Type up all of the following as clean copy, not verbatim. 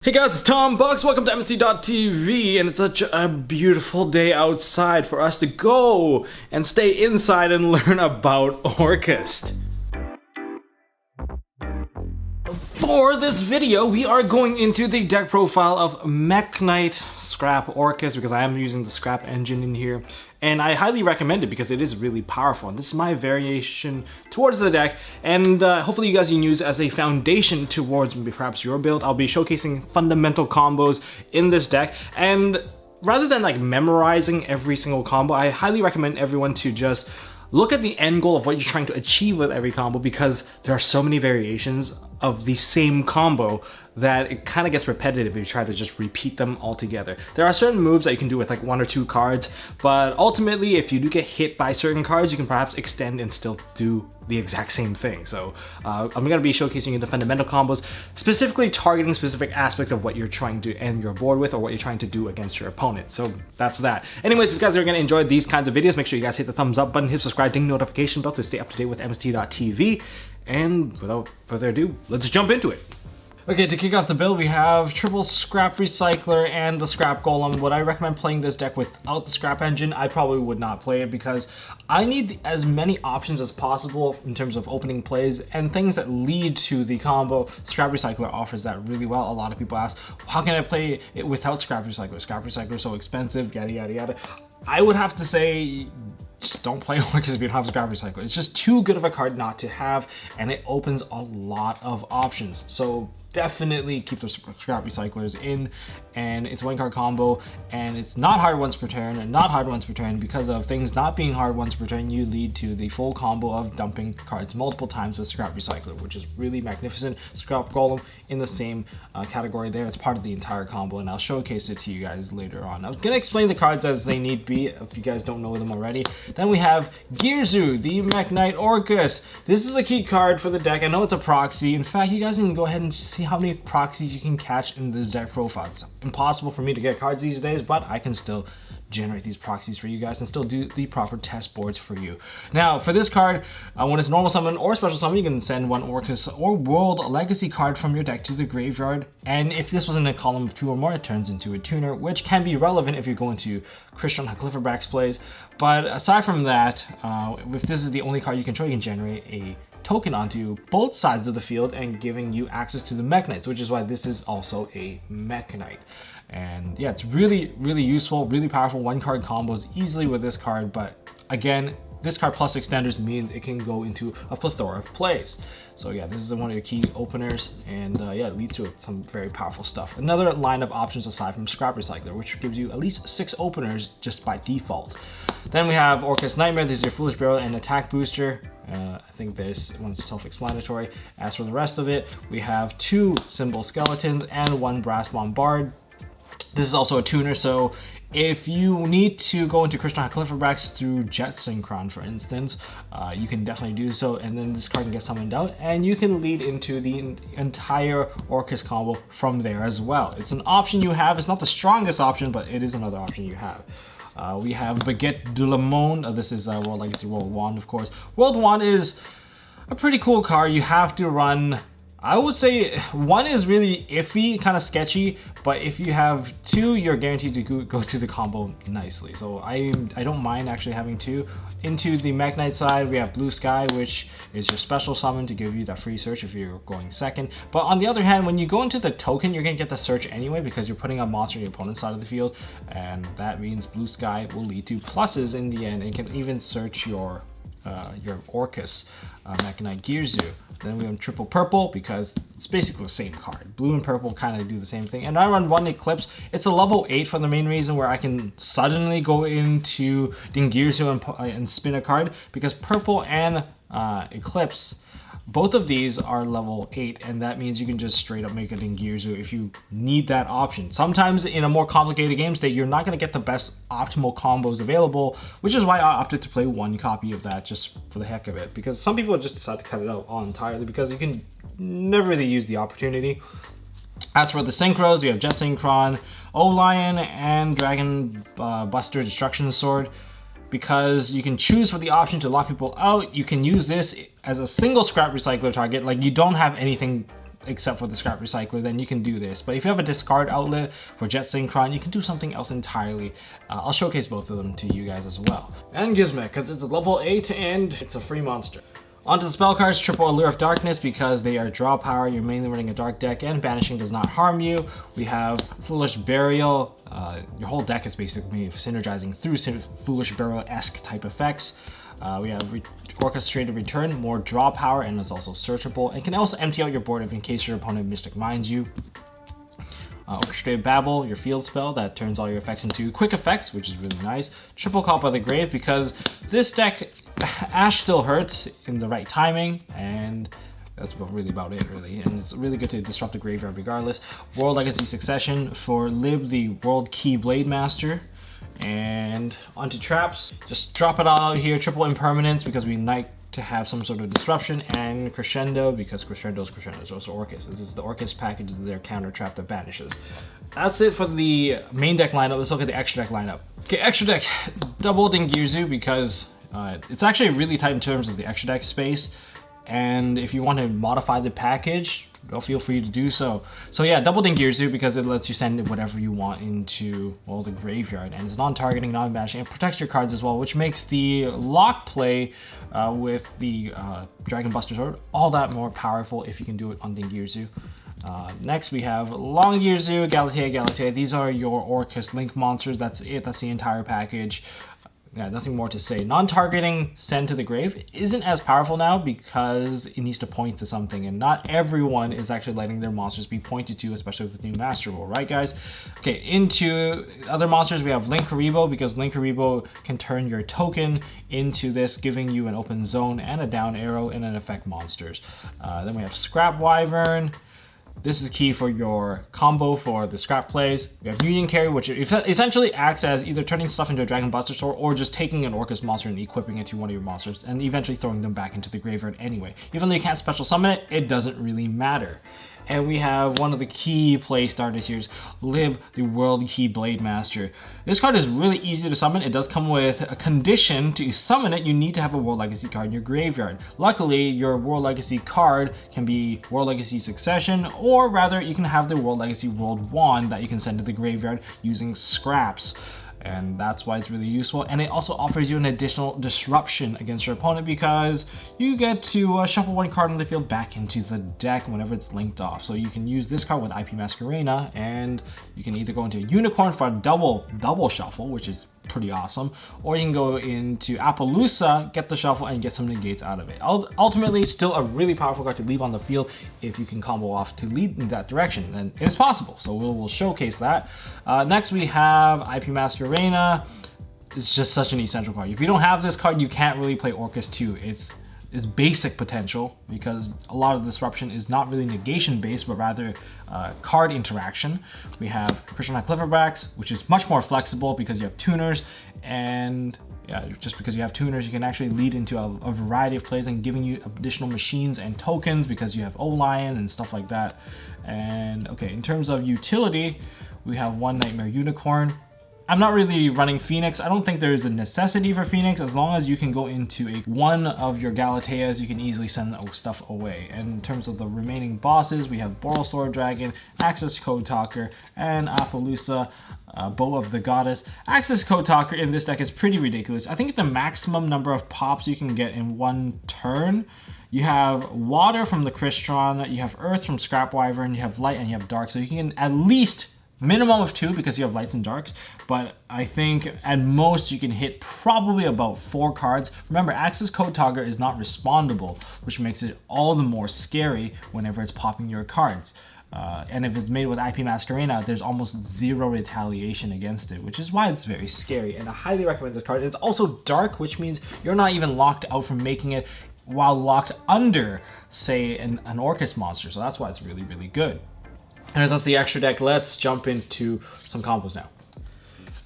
Hey guys, it's Tom Bucks. Welcome to MST.TV, and it's such a beautiful day outside for us to go and stay inside and learn about Orcust. For this video, we are going into the deck profile of Mekk-Knight Scrap Orcust because I am using the scrap engine in here, and I highly recommend it because it is really powerful. And this is my variation towards the deck, and hopefully you guys can use as a foundation towards perhaps your build. I'll be showcasing fundamental combos in this deck, and rather than like memorizing every single combo, I highly recommend everyone to just look at the end goal of what you're trying to achieve with every combo, because there are so many variations of the same combo that it kind of gets repetitive if you try to just repeat them all together. There are certain moves that you can do with like one or two cards, but ultimately if you do get hit by certain cards, you can perhaps extend and still do the exact same thing. So I'm going to be showcasing you the fundamental combos, specifically targeting specific aspects of what you're trying to end your board with or what you're trying to do against your opponent. So that's that. Anyways, if you guys are going to enjoy these kinds of videos, make sure you guys hit the thumbs up button, hit subscribe, ding notification bell to stay up to date with MST.TV. And without further ado, let's jump into it. Okay, to kick off the build, we have triple scrap recycler and the scrap golem. Would I recommend playing this deck without the scrap engine? I probably would not play it because I need as many options as possible in terms of opening plays and things that lead to the combo. Scrap recycler offers that really well. A lot of people ask, how can I play it without scrap recycler? Scrap recycler is so expensive, yada yada yada. I would have to say, just don't play Orcust if you don't have Scrap Recycler. It's just too good of a card not to have, and it opens a lot of options. So definitely keep the Scrap Recyclers in, and it's a one card combo, and it's not hard once per turn, and not hard once per turn. Because of things not being hard once per turn, you lead to the full combo of dumping cards multiple times with Scrap Recycler, which is really magnificent. Scrap Golem in the same category there. It's part of the entire combo, and I'll showcase it to you guys later on. I'm gonna explain the cards as they need be if you guys don't know them already. Then we have Girsu, the Mekk-Knight Orcust. This is a key card for the deck. I know it's a proxy. In fact, you guys can go ahead and see how many proxies you can catch in this deck profile. It's impossible for me to get cards these days, but I can still generate these proxies for you guys and still do the proper test boards for you. Now, for this card, when it's normal summon or special summon, you can send one Orcust or World Legacy card from your deck to the graveyard. And if this was in a column of 2 or more, it turns into a tuner, which can be relevant if you're going to Christian Cliffordback's plays. But aside from that, if this is the only card you control, you can generate a token onto both sides of the field and giving you access to the Mekk-Knights, which is why this is also a Mekk-Knight. And yeah, it's really, really useful, really powerful one card combos easily with this card. But again, this card plus extenders means it can go into a plethora of plays. So yeah, this is one of your key openers, and yeah, it leads to some very powerful stuff. Another line of options aside from Scrap Recycler, which gives you at least 6 openers just by default. Then we have Orcust Nightmare. This is your Foolish Barrel and attack booster. I think this one's self-explanatory. As for the rest of it, we have 2 Symbol Skeletons and 1 Brass Bombard. This is also a tuner, so if you need to go into Christian Cliffordbacks through Jet Synchron, for instance, you can definitely do so, and then this card can get summoned out, and you can lead into the entire Orcust combo from there as well. It's an option you have. It's not the strongest option, but it is another option you have. We have Baguette de la Monde. This is World Legacy World Wand, of course. World Wand is a pretty cool card. You have to run, I would say 1 is really iffy, kind of sketchy, but if you have 2, you're guaranteed to go through the combo nicely. So I don't mind actually having 2. Into the Mekk-Knight side, we have Blue Sky, which is your special summon to give you that free search if you're going second. But on the other hand, when you go into the token, you're gonna get the search anyway because you're putting a monster on your opponent's side of the field, and that means Blue Sky will lead to pluses in the end. It can even search your Orcust Mekk-Knight Girsu. Then we have triple purple because it's basically the same card. Blue and purple kind of do the same thing. And I run 1 Eclipse. It's a level 8 for the main reason where I can suddenly go into Girsu and spin a card, because purple and Eclipse, both of these are level 8, and that means you can just straight up make it in Girsu if you need that option. Sometimes in a more complicated game state, you're not going to get the best optimal combos available, which is why I opted to play 1 copy of that just for the heck of it, because some people just decide to cut it out all entirely because you can never really use the opportunity. As for the synchros, we have Jet Synchron, O-Lion, and Dragon Buster Destruction Sword. Because you can choose for the option to lock people out, you can use this as a single scrap recycler target. Like, you don't have anything except for the scrap recycler, then you can do this. But if you have a discard outlet for Jet Synchron, you can do something else entirely. I'll showcase both of them to you guys as well. And Gizmek, because it's a level 8 and it's a free monster. Onto the spell cards, triple Allure of Darkness because they are draw power, you're mainly running a dark deck, and banishing does not harm you. We have Foolish Burial. Your whole deck is basically synergizing through Foolish Burial-esque type effects. We have Orchestrated Return, more draw power, and it's also searchable. And can also empty out your board if in case your opponent Mystic Minds you. Orchestrated Babble, your field spell that turns all your effects into quick effects, which is really nice. Triple Call by the Grave because this deck, Ash still hurts in the right timing, and that's really about it, really. And it's really good to disrupt the graveyard regardless. World Legacy Succession for Lib, the World Key Blade Master. And onto traps, just drop it all out here. Triple Impermanence because we like to have some sort of disruption, and Crescendo because Crescendo is also Orcust. This is the Orcust package, this is their counter trap that vanishes. That's it for the main deck lineup. Let's look at the extra deck lineup. Okay, extra deck, double Girsu because it's actually really tight in terms of the extra deck space. And if you want to modify the package, well, feel free to do so. So yeah, double Girsu because it lets you send whatever you want into, well, the graveyard, and it's non-targeting, non-banishing. It protects your cards as well, which makes the lock play with the Dragon Buster Sword all that more powerful if you can do it on Girsu. Next we have Long Girsu, Galatea. These are your Orcust Link monsters. That's it. That's the entire package. Yeah, nothing more to say. Non-targeting Send to the Grave isn't as powerful now because it needs to point to something, and not everyone is actually letting their monsters be pointed to, especially with the new Master Rule, right guys? Okay, into other monsters, we have Linkuriboh because Linkuriboh can turn your token into this, giving you an open zone and a down arrow and an effect monsters. Then we have Scrap Wyvern. This is key for your combo for the scrap plays. We have Union Carry, which essentially acts as either turning stuff into a Dragon Buster Sword or just taking an Orcust monster and equipping it to one of your monsters and eventually throwing them back into the graveyard anyway. Even though you can't special summon it, it doesn't really matter. And we have one of the key play starters here, Lib, the World Key Blade Master. This card is really easy to summon. It does come with a condition. To summon it, you need to have a World Legacy card in your graveyard. Luckily, your World Legacy card can be World Legacy Succession, or rather, you can have the World Legacy World Wand that you can send to the graveyard using scraps. And that's why it's really useful. And it also offers you an additional disruption against your opponent because you get to shuffle one card on the field back into the deck whenever it's linked off. So you can use this card with IP Masquerena, and you can either go into a Unicorn for a double shuffle, which is pretty awesome, or you can go into Appaloosa, get the shuffle, and get some negates out of it. Ultimately, still a really powerful card to leave on the field if you can combo off to lead in that direction, and it's possible, so we'll showcase that. Next, we have IP Masquerena. It's just such an essential card. If you don't have this card, you can't really play Orcust 2. It's basic potential because a lot of disruption is not really negation based, but rather card interaction. We have Krishna Clipperbacks, which is much more flexible because you have tuners, and yeah, just because you have tuners, you can actually lead into a variety of plays and giving you additional machines and tokens because you have O-Lion and stuff like that. And okay, in terms of utility, we have one Nightmare Unicorn. I'm not really running Phoenix. I don't think there is a necessity for Phoenix. As long as you can go into one of your Galateas, you can easily send stuff away. And in terms of the remaining bosses, we have Borosaur Dragon, Access Code Talker, and Appaloosa, Bow of the Goddess. Access Code Talker in this deck is pretty ridiculous. I think the maximum number of pops you can get in one turn. You have water from the Crystron, you have earth from Scrap Wyvern, you have light, and you have dark. So you can at least minimum of 2 because you have lights and darks, but I think at most you can hit probably about 4 cards. Remember, Access Code Talker is not respondable, which makes it all the more scary whenever it's popping your cards. And if it's made with IP Masquerena, there's almost zero retaliation against it, which is why it's very scary. And I highly recommend this card. It's also dark, which means you're not even locked out from making it while locked under, say, an Orcust monster. So that's why it's really, really good. And as that's the extra deck, let's jump into some combos now.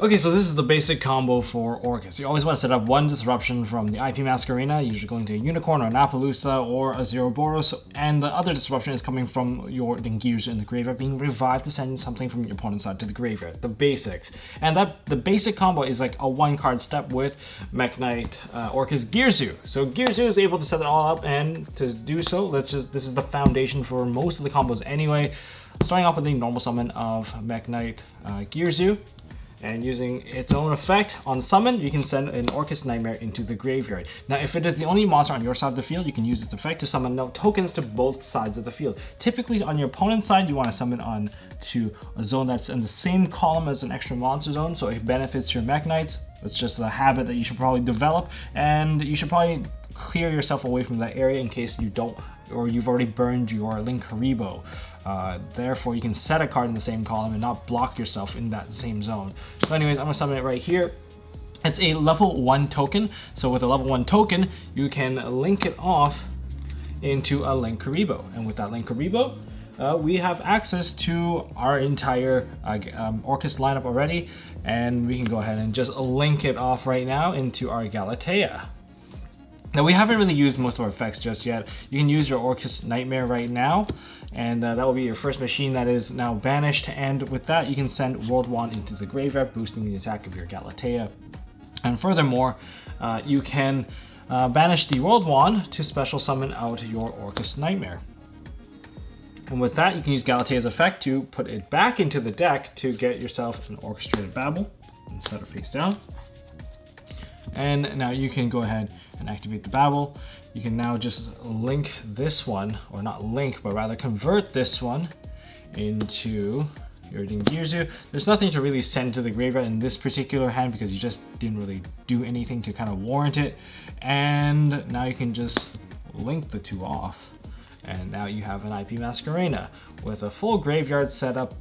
Okay, so this is the basic combo for Orcust. You always want to set up one disruption from the IP Masquerena, usually going to a Unicorn or an Appaloosa or a Zeroboros, and the other disruption is coming from your Girsu in the graveyard being revived to send something from your opponent's side to the graveyard. The basics. And the basic combo is like a 1-card step with Mekk-Knight, Orcust, Girsu. So Girsu is able to set it all up, and to do so, this is the foundation for most of the combos anyway. Starting off with the normal summon of Mekk-Knight, Girsu. And using its own effect on summon, you can send an Orcust Nightmare into the graveyard. Now, if it is the only monster on your side of the field, you can use its effect to summon tokens to both sides of the field. Typically, on your opponent's side, you want to summon on to a zone that's in the same column as an extra monster zone, so it benefits your Mekk-Knights. It's just a habit that you should probably develop, and you should probably clear yourself away from that area in case you don't, or you've already burned your Link Haribo. Therefore, you can set a card in the same column and not block yourself in that same zone. So anyways, I'm gonna summon it right here. It's a level 1 token. So with a level 1 token, you can link it off into a Link Haribo. And with that Link Haribo, we have access to our entire Orcust lineup already. And we can go ahead and just link it off right now into our Galatea. Now, we haven't really used most of our effects just yet. You can use your Orcust Nightmare right now, and that will be your first machine that is now banished. And with that, you can send World Wand into the graveyard, boosting the attack of your Galatea. And furthermore, you can banish the World Wand to special summon out your Orcust Nightmare. And with that, you can use Galatea's effect to put it back into the deck to get yourself an Orchestrated Babel and set it face down. And now you can go ahead and activate the Babel. You can now just link this one, or not link, but rather convert this one into your Girsu. There's nothing to really send to the graveyard in this particular hand because you just didn't really do anything to kind of warrant it. And now you can just link the two off. And now you have an IP Masquerena with a full graveyard setup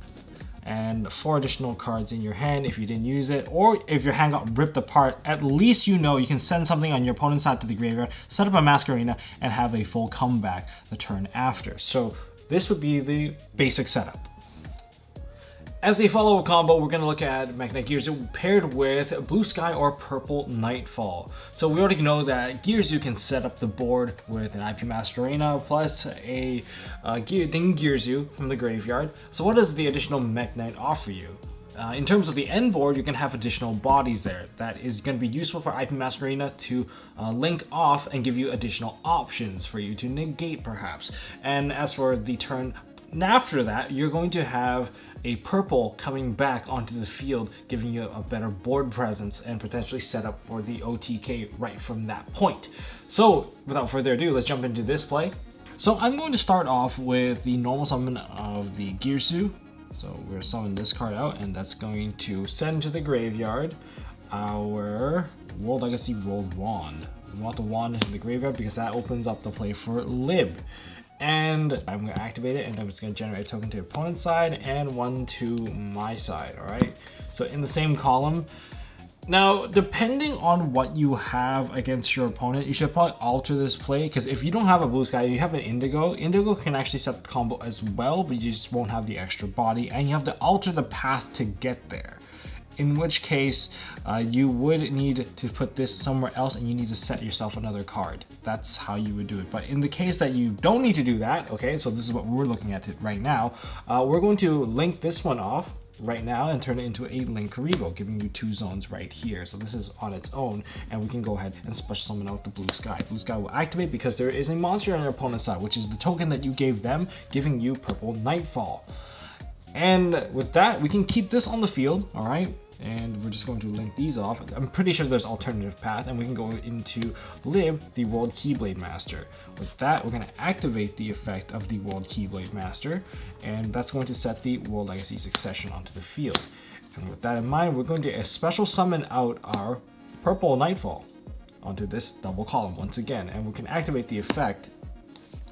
and 4 additional cards in your hand if you didn't use it, or if your hand got ripped apart, at least you know you can send something on your opponent's side to the graveyard, set up a Masquerena, and have a full comeback the turn after. So this would be the basic setup. As a follow-up combo, we're going to look at Mekk-Knight Girsu paired with Blue Sky or Purple Nightfall. So we already know that Girsu can set up the board with an IP Masquerena plus a Girsu from the graveyard. So what does the additional Mekk-Knight offer you? In terms of the end board, you can have additional bodies there. That is going to be useful for IP Masquerena to link off and give you additional options for you to negate perhaps. And as for the turn after that, you're going to have a purple coming back onto the field, giving you a better board presence and potentially set up for the OTK right from that point. So without further ado, let's jump into this play. So I'm going to start off with the normal summon of the Girsu. So we're going to summon this card out, and that's going to send to the graveyard our World Legacy World Wand. We want the wand in the graveyard because that opens up the play for Lib. And I'm going to activate it, and I'm just going to generate a token to your opponent's side and one to my side, all right? So in the same column. Now, depending on what you have against your opponent, you should probably alter this play, because if you don't have a Blue Sky, you have an Indigo. Indigo can actually set the combo as well, but you just won't have the extra body, and you have to alter the path to get there. In which case, you would need to put this somewhere else, and you need to set yourself another card. That's how you would do it. But in the case that you don't need to do that, okay, so this is what we're looking at right now, we're going to link this one off right now and turn it into a Link Haribo, giving you 2 zones right here. So this is on its own, and we can go ahead and special summon out the Blue Sky. Blue Sky will activate because there is a monster on your opponent's side, which is the token that you gave them, giving you Purple Nightfall. And with that, we can keep this on the field, all right? And we're just going to link these off. I'm pretty sure there's alternative path, and we can go into Lib, the World Keyblade Master. With that, we're going to activate the effect of the World Keyblade Master, and that's going to set the World Legacy Succession onto the field. And with that in mind, we're going to special summon out our Purple Nightfall onto this double column once again, and we can activate the effect,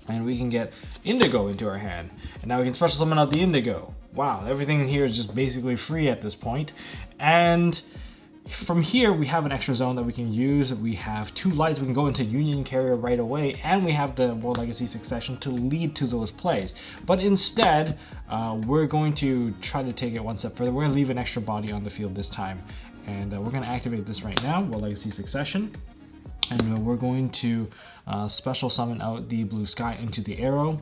and we can get Indigo into our hand. And now we can special summon out the Indigo. Wow, everything here is just basically free at this point. And From here, we have an extra zone that we can use. We have 2 lights. We can go into Union Carrier right away, and we have the World Legacy Succession to lead to those plays. But instead, we're going to try to take it one step further. We're going to leave an extra body on the field this time, and we're going to activate this right now, World Legacy Succession. And we're going to special summon out the blue sky into the arrow.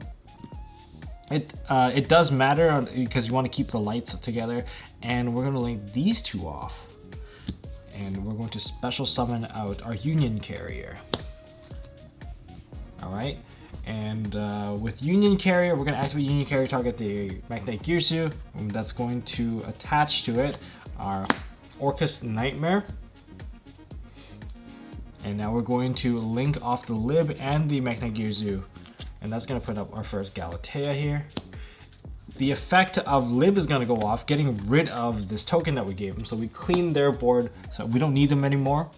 It does matter because you want to keep the lights together, and we're going to link these 2 off. And we're going to special summon out our Union Carrier. All right, and with Union Carrier, we're going to activate Union Carrier, target the Mekk-Knight Girsu, and that's going to attach to it our Orcust Nightmare. And now we're going to link off the Lib and the Mekk-Knight Girsu, and that's going to put up our first Galatea here. The effect of Lib is going to go off, getting rid of this token that we gave them. So we cleaned their board, so we don't need them anymore.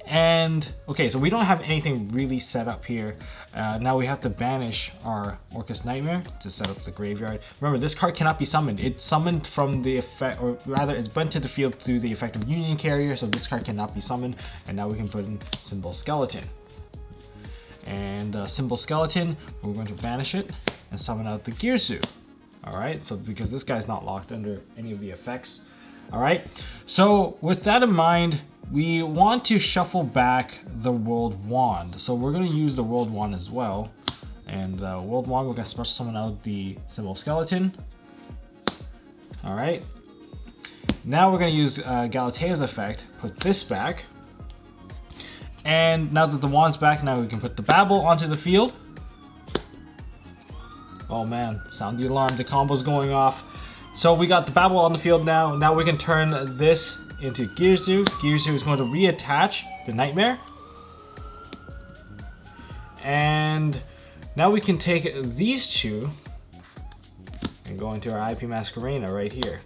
And okay, so we don't have anything really set up here. Now we have to banish our Orcust Nightmare to set up the graveyard. Remember, this card cannot be summoned. It's summoned from the effect, or rather it's went to the field through the effect of Union Carrier, so this card cannot be summoned. And now we can put in Symbol Skeleton. And Symbol Skeleton, we're going to banish it and summon out the Girsu. All right, so because this guy's not locked under any of the effects. All right, so with that in mind, we want to shuffle back the World Wand. So we're going to use the World Wand as well. And World Wand, we're going to special summon out the Symbol Skeleton. All right, now we're going to use Galatea's effect, put this back. And now that the wand's back, now we can put the Babel onto the field. Oh man, sound the alarm, the combo's going off. So we got the Babel on the field now. Now we can turn this into Girsu. Girsu is going to reattach the Nightmare. And now we can take these 2 and go into our IP Masquerena right here.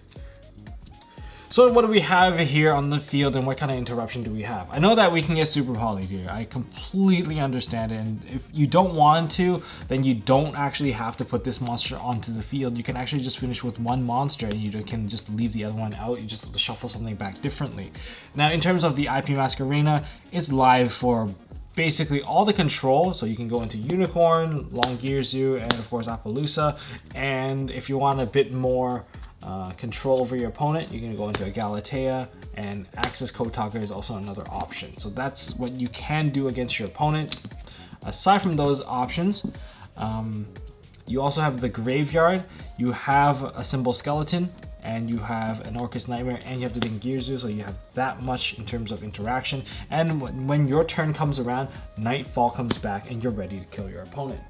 So what do we have here on the field, and what kind of interruption do we have? I know that we can get super polyed here. I completely understand it, and if you don't want to, then you don't actually have to put this monster onto the field. You can actually just finish with 1 monster, and you can just leave the other one out. You just shuffle something back differently. Now, in terms of the IP Masquerena, it's live for basically all the control, so you can go into Unicorn, Long Girsu, and of course Appaloosa. And if you want a bit more control over your opponent, you can go into a Galatea, and Axis Code Talker is also another option. So that's what you can do against your opponent. Aside from those options, you also have the graveyard. You have a Symbol Skeleton, and you have an Orcust Nightmare, and you have the Ding Girsu, so you have that much in terms of interaction. And when your turn comes around, Nightfall comes back, and you're ready to kill your opponent.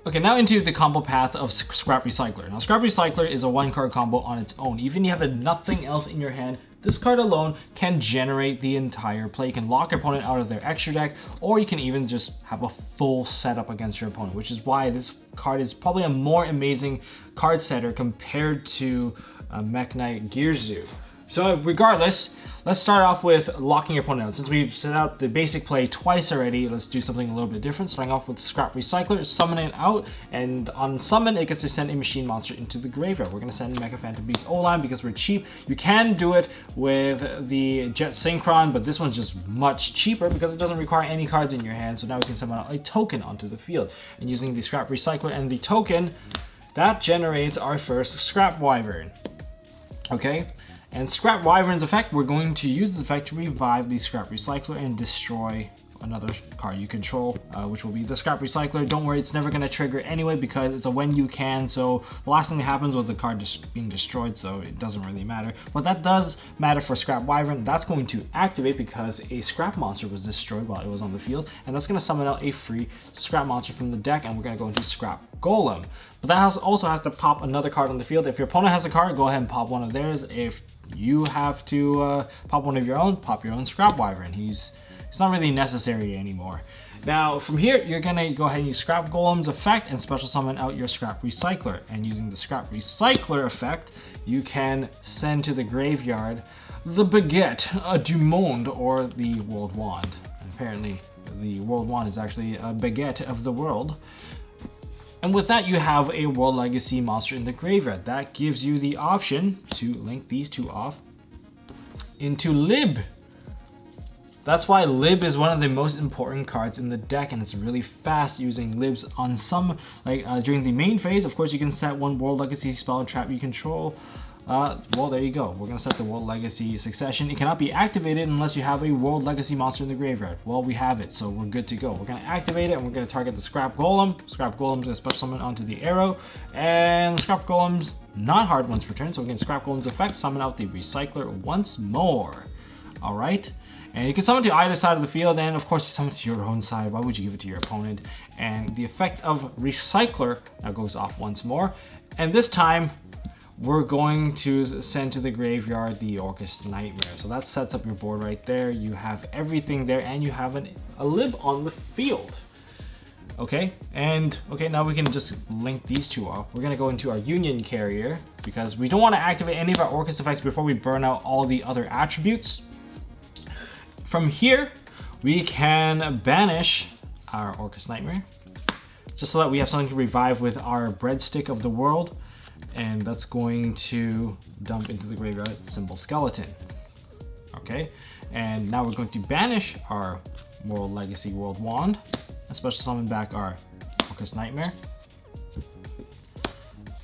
Okay, now into the combo path of Scrap Recycler. Now, Scrap Recycler is a 1-card combo on its own. Even if you have nothing else in your hand, this card alone can generate the entire play. You can lock your opponent out of their extra deck, or you can even just have a full setup against your opponent, which is why this card is probably a more amazing card setter compared to Mekk-Knight Girsu. So regardless, let's start off with locking your opponent out. Since we've set out the basic play twice already, let's do something a little bit different. Starting off with Scrap Recycler, summon it out, and on summon, it gets to send a machine monster into the graveyard. We're going to send Mecha Phantom Beast O-Line because we're cheap. You can do it with the Jet Synchron, but this one's just much cheaper because it doesn't require any cards in your hand. So now we can summon out a token onto the field. And using the Scrap Recycler and the token, that generates our first Scrap Wyvern. Okay? And Scrap Wyvern's effect, we're going to use the effect to revive the Scrap Recycler and destroy another card you control, which will be the Scrap Recycler. Don't worry, it's never going to trigger anyway because it's a when you can, so the last thing that happens was the card just being destroyed, so it doesn't really matter. But that does matter for Scrap Wyvern. That's going to activate because a Scrap monster was destroyed while it was on the field, and that's going to summon out a free Scrap monster from the deck, and we're going to go into Scrap Golem. But that also has to pop another card on the field. If your opponent has a card, go ahead and pop one of theirs. If you have to pop one of your own, pop your own Scrap Wyvern. It's not really necessary anymore. Now, from here, you're gonna go ahead and use Scrap Golem's effect and special summon out your Scrap Recycler. And using the Scrap Recycler effect, you can send to the graveyard the Baguette du Monde, or the World Wand. And apparently, the World Wand is actually a baguette of the world. And with that, you have a World Legacy monster in the graveyard. That gives you the option to link these two off into Lib. That's why Lib is one of the most important cards in the deck, and it's really fast using Libs on some, like during the main phase. Of course, you can set one World Legacy spell and trap you control. Well, there you go. We're gonna set the World Legacy Succession. It cannot be activated unless you have a World Legacy monster in the graveyard. Well, we have it, so we're good to go. We're gonna activate it, and we're gonna target the Scrap Golem. Scrap Golem's gonna special summon onto the arrow, and Scrap Golem's not hard once per turn, so we're gonna Scrap Golem's effect, summon out the Recycler once more. All right. And you can summon to either side of the field, and of course you summon to your own side. Why would you give it to your opponent? And the effect of Recycler now goes off once more. And this time, we're going to send to the graveyard the Orcust Nightmare. So that sets up your board right there. You have everything there, and you have a Lib on the field. Okay, and okay, now we can just link these two up. We're gonna go into our Union Carrier, because we don't want to activate any of our Orcust effects before we burn out all the other attributes. From here, we can banish our Orcust Nightmare, just so that we have something to revive with our Breadstick of the World, and that's going to dump into the graveyard Symbol Skeleton. Okay, and now we're going to banish our World Legacy World Wand, and special summon back our Orcust Nightmare.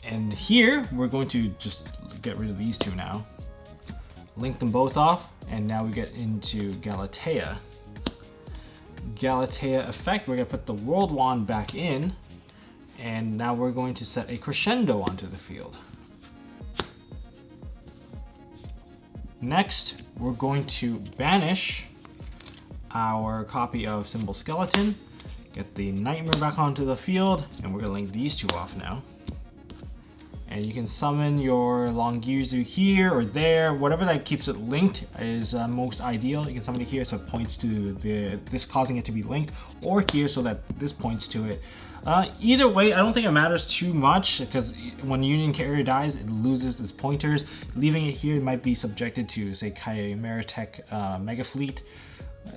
And here, we're going to just get rid of these two now. Link them both off, and now we get into Galatea. Galatea effect, we're gonna put the World Wand back in, and now we're going to set a Crescendo onto the field. Next, we're going to banish our copy of Symbol Skeleton, get the Nightmare back onto the field, and we're gonna link these two off now. And you can summon your Long Girsu here or there, whatever that keeps it linked is most ideal. You can summon it here so it points to this causing it to be linked, or here so that this points to it. Either way, I don't think it matters too much, because when Union Carrier dies, it loses its pointers. Leaving it here might be subjected to, say, Chimeratech Mega Fleet.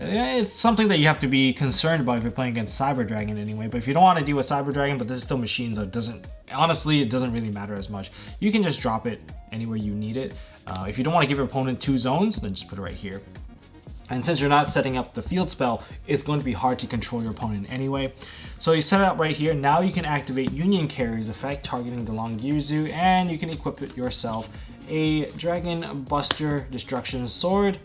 It's something that you have to be concerned about if you're playing against Cyber Dragon anyway. But if you don't want to deal with Cyber Dragon, but this is still machines, so it doesn't really matter as much. You can just drop it anywhere you need it. If you don't want to give your opponent 2 zones, then just put it right here. And since you're not setting up the field spell, it's going to be hard to control your opponent anyway. So you set it up right here. Now you can activate Union Carrier's effect, targeting the Long Girsu, and you can equip it yourself a Dragon Buster Destruction Sword.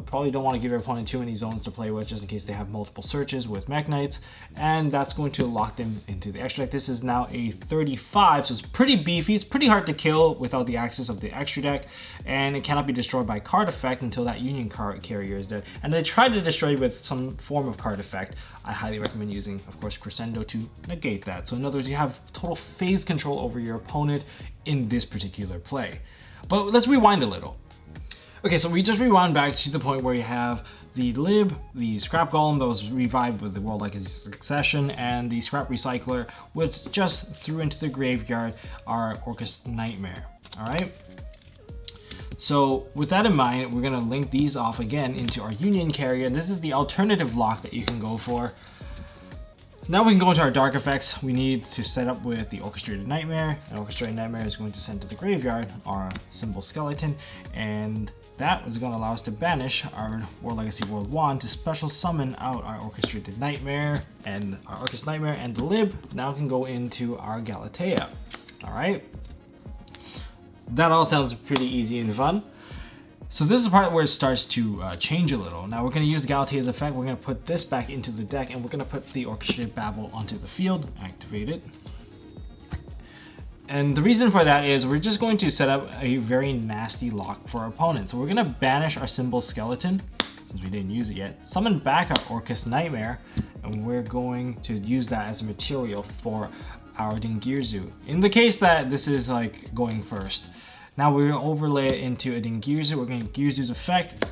Probably don't want to give your opponent too many zones to play with, just in case they have multiple searches with Mekk-Knights, and that's going to lock them into the extra deck. This is now a 35, so it's pretty beefy. It's pretty hard to kill without the access of the extra deck, and it cannot be destroyed by card effect until that Union Carrier is dead. And they tried to destroy it with some form of card effect. I highly recommend using, of course, Crescendo to negate that. So in other words, you have total phase control over your opponent in this particular play. But let's rewind a little. Okay, so we just rewound back to the point where you have the Lib, the Scrap Golem that was revived with the World Legacy Succession, and the Scrap Recycler, which just threw into the graveyard our Orcust Nightmare. All right. So with that in mind, we're gonna link these off again into our Union Carrier. This is the alternative lock that you can go for. Now we can go into our dark effects. We need to set up with the Orchestrated Nightmare. And Orchestrated Nightmare is going to send to the graveyard our Symbol Skeleton, and that is going to allow us to banish our World Legacy World Wand to special summon out our Orchestrated Nightmare, and our Orcust Nightmare and the Lib now can go into our Galatea. All right. That all sounds pretty easy and fun. So this is the part where it starts to change a little. Now we're going to use the Galatea's effect. We're going to put this back into the deck, and we're going to put the Orchestrated Babel onto the field, activate it. And the reason for that is we're just going to set up a very nasty lock for our opponent. So we're going to banish our Symbol Skeleton, since we didn't use it yet, summon back our Orcust Nightmare, and we're going to use that as a material for our Girsu. In the case that this is like going first. Now we're going to overlay it into a Girsu. We're going to Girsu's effect,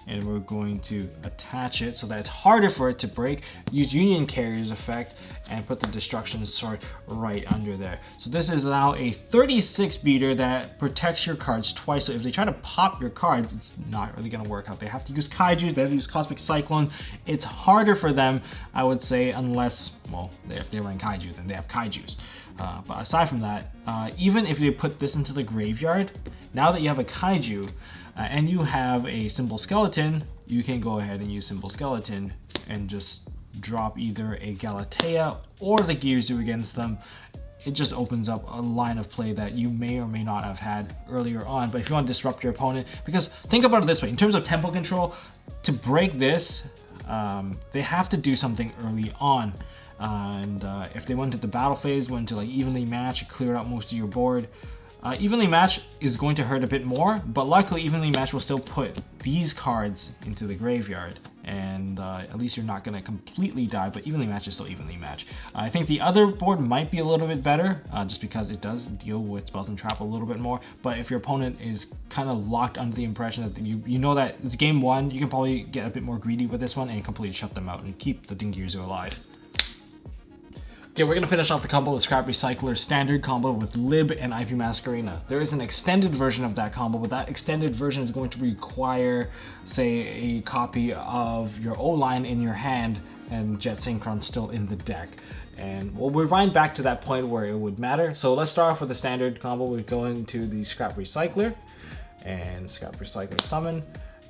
and we're going to attach it so that it's harder for it to break. Use Union Carrier's effect and put the Destruction Sword right under there. So this is now a 36 beater that protects your cards twice. So if they try to pop your cards, it's not really gonna work out. They have to use Kaijus, they have to use Cosmic Cyclone. It's harder for them, I would say, unless, well, if they run Kaiju, then they have Kaijus. But aside from that, even if you put this into the graveyard, Now that you have a Kaiju and you have a Simple Skeleton, you can go ahead and use Simple Skeleton and just drop either a Galatea or the Girsu against them. It just opens up a line of play that you may or may not have had earlier on. But if you want to disrupt your opponent, because think about it this way, in terms of tempo control, to break this, they have to do something early on. And if they went to the battle phase, went to like evenly match, cleared out most of your board, evenly match is going to hurt a bit more, but luckily evenly match will still put these cards into the graveyard, and at least you're not going to completely die, but evenly match is still evenly match. I think the other board might be a little bit better, just because it does deal with spells and trap a little bit more, but if your opponent is kind of locked under the impression that you know that it's game one, you can probably get a bit more greedy with this one and completely shut them out and keep the Girsu alive. Okay, we're gonna finish off the combo with Scrap Recycler standard combo with Lib and IP Masquerena. There is an extended version of that combo, but that extended version is going to require, say, a copy of your O-line in your hand and Jet Synchron still in the deck. And we'll rewind back to that point where it would matter. So let's start off with the standard combo. We go into the Scrap Recycler and Scrap Recycler summon.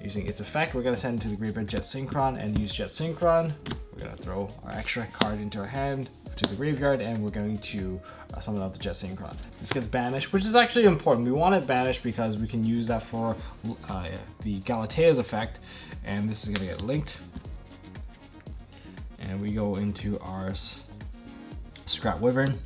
Using its effect, we're gonna send to the graveyard Jet Synchron and use Jet Synchron. We're gonna throw our extra card into our hand, to the graveyard, and we're going to summon out the Jet Synchron. This gets banished, which is actually important. We want it banished because we can use that for the Galatea's effect, and this is gonna get linked. And we go into our Scrap Wyvern.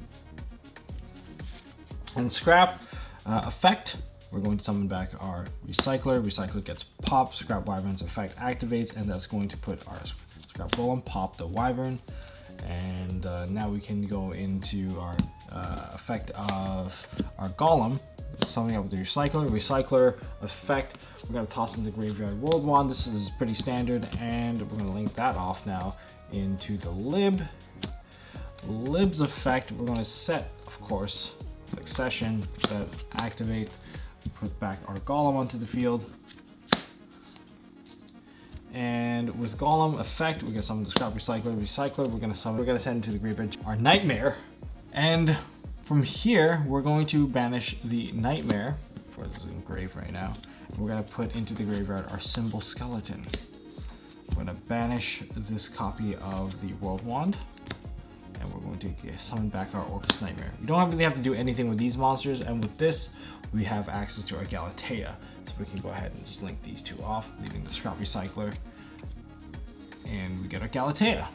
And Scrap effect, we're going to summon back our Recycler. Recycler gets popped, Scrap Wyvern's effect activates, and that's going to put our Scrap Golem, pop the Wyvern. And now we can go into our effect of our Golem, summoning up with the Recycler effect. We're going to toss in the graveyard World Wand. This is pretty standard, and we're going to link that off now into the Lib. Lib's effect, we're going to set, of course, Succession, set, activate, put back our Golem onto the field. And with Golem effect, we're gonna summon the Scrap Recycler. We're gonna send to the graveyard our Nightmare. And from here, we're going to banish the Nightmare. This is engraved right now. We're gonna put into the graveyard our Simple Skeleton. We're gonna banish this copy of the World Wand. And we're going to summon back our Orcust Nightmare. You don't really have to do anything with these monsters, and with this, we have access to our Galatea. So we can go ahead and just link these two off, leaving the Scrap Recycler, and we get our Galatea.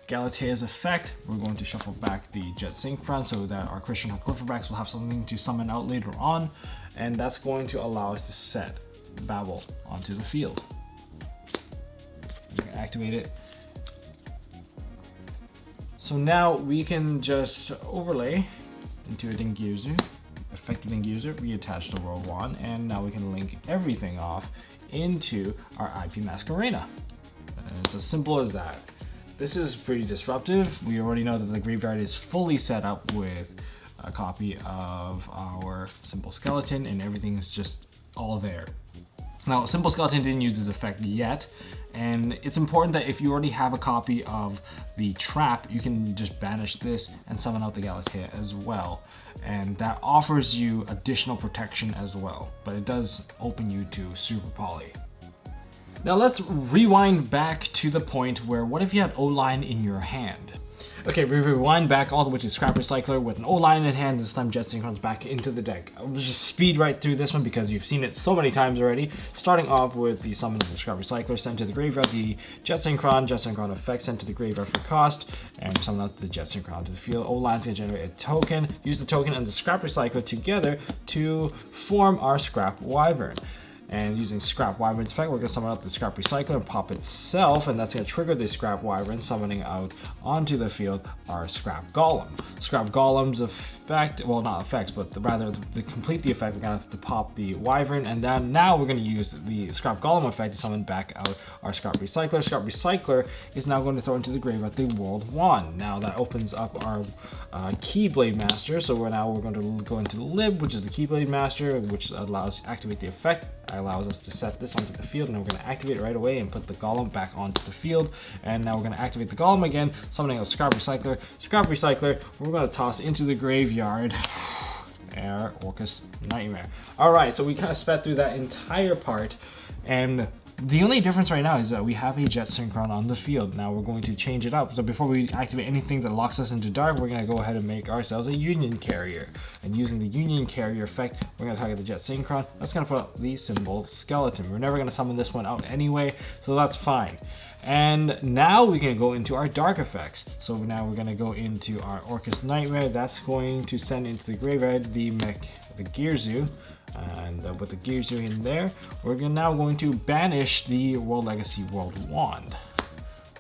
Galatea's effect, we're going to shuffle back the Jet Synchron so that our Christian Clipperbacks will have something to summon out later on, and that's going to allow us to set Babel onto the field. We're going to activate it. So now we can just overlay into a Girsu, effective Girsu, reattach the World Wand, and now we can link everything off into our IP Masquerena. And it's as simple as that. This is pretty disruptive. We already know that the graveyard is fully set up with a copy of our Simple Skeleton, and everything is just all there. Now, Simple Skeleton didn't use this effect yet, and it's important that if you already have a copy of the trap, you can just banish this and summon out the Galatea as well. And that offers you additional protection as well, but it does open you to Super Poly. Now let's rewind back to the point where, what if you had O-line in your hand? Okay, we rewind back all the way to Scrap Recycler with an O-line in hand. This time Jet Synchron's back into the deck. I'll just speed right through this one because you've seen it so many times already. Starting off with the summon of the Scrap Recycler, sent to the graveyard, the Jet Synchron effect sent to the graveyard for cost, and summon out the Jet Synchron to the field. O-line's gonna generate a token, use the token and the Scrap Recycler together to form our Scrap Wyvern. And using Scrap Wyvern's effect, we're going to summon out the Scrap Recycler and pop itself, and that's going to trigger the Scrap Wyvern, summoning out onto the field our Scrap Golem. Scrap Golem's effect, well, not effects, but rather to complete the effect, we're going to have to pop the Wyvern, and then now we're going to use the Scrap Golem effect to summon back out our Scrap Recycler. Scrap Recycler is now going to throw into the graveyard the World Wand. Now that opens up our Keyblade Master, so we're going to go into the Lib, which is the Keyblade Master, which allows to activate the effect. Allows us to set this onto the field, and we're going to activate it right away and put the Golem back onto the field. And now we're going to activate the Golem again, summoning a Scrap Recycler. Scrap Recycler, we're going to toss into the graveyard our Orcust Nightmare. Alright, so we kind of sped through that entire part, and the only difference right now is that we have a jet synchron on the field. Now we're going to change it up. So before we activate anything that locks us into dark, we're going to go ahead and make ourselves a union carrier. And using the union carrier effect, we're going to target the jet synchron. That's going to put up the symbol skeleton. We're never going to summon this one out anyway, so that's fine. And now we can go into our dark effects. So now we're going to go into our Orcust Nightmare. That's going to send into the graveyard the Girsu. And with the Girsu in there, we're now going to banish the World Legacy World Wand.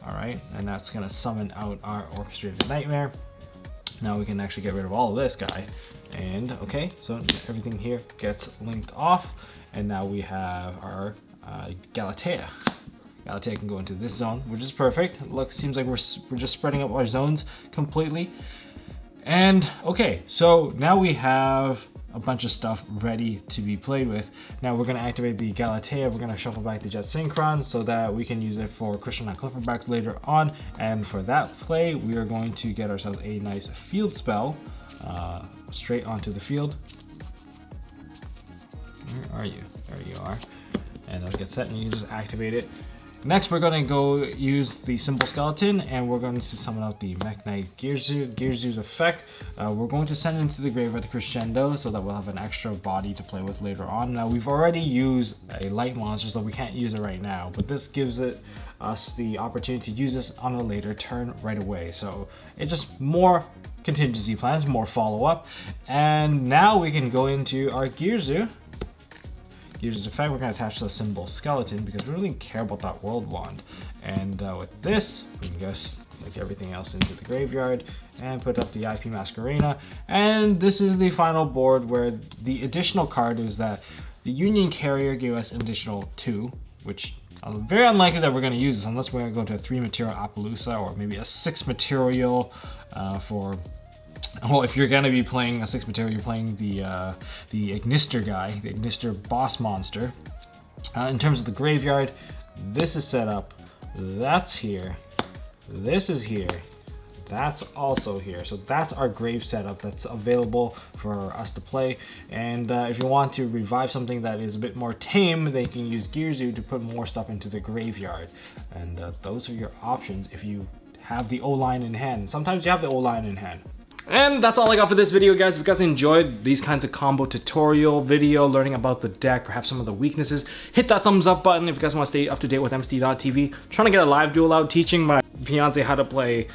Alright, and that's going to summon out our Orchestrated Nightmare. Now we can actually get rid of all of this guy. And okay, so everything here gets linked off. And now we have our Galatea. Galatea can go into this zone, which is perfect. Look, seems like we're just spreading up our zones completely. And okay, so now we have a bunch of stuff ready to be played with. Now we're going to activate the Galatea. We're going to shuffle back the Jet Synchron so that we can use it for Christian Clipperbacks later on. And for that play, we are going to get ourselves a nice field spell straight onto the field. Where are you? There you are. And that'll get set, and you just activate it. Next, we're going to go use the symbol skeleton, and we're going to summon out the Mekk-Knight Girsu's effect. We're going to send into the graveyard the Crescendo so that we'll have an extra body to play with later on. Now, we've already used a light monster, so we can't use it right now, but this gives us the opportunity to use this on a later turn right away. So it's just more contingency plans, more follow-up. And now we can go into our Girsu. Girsu's effect, we're going to attach the symbol skeleton because we really care about that world wand. And with this, we can just like everything else into the graveyard and put up the IP Masquerena. And this is the final board where the additional card is that the Union Carrier gave us an additional 2, which very unlikely that we're going to use this unless we're going to go to a 3 material Appaloosa or maybe a 6 material for. Well, if you're going to be playing a 6 material, you're playing the Ignister guy, the Ignister boss monster. In terms of the graveyard, this is set up, that's here, this is here, that's also here. So that's our grave setup that's available for us to play. And if you want to revive something that is a bit more tame, they can use Girsu to put more stuff into the graveyard. And those are your options if you have the O-line in hand. Sometimes you have the O-line in hand. And that's all I got for this video, guys. If you guys enjoyed these kinds of combo tutorial video, learning about the deck, perhaps some of the weaknesses, hit that thumbs up button. If you guys want to stay up to date with MST.TV, trying to get a live duel out, teaching my fiance how to play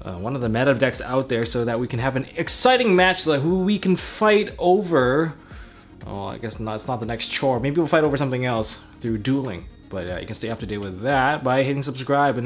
one of the meta decks out there so that we can have an exciting match that who we can fight over. Oh, I guess not, it's not the next chore. Maybe we'll fight over something else through dueling. But you can stay up to date with that by hitting subscribe and then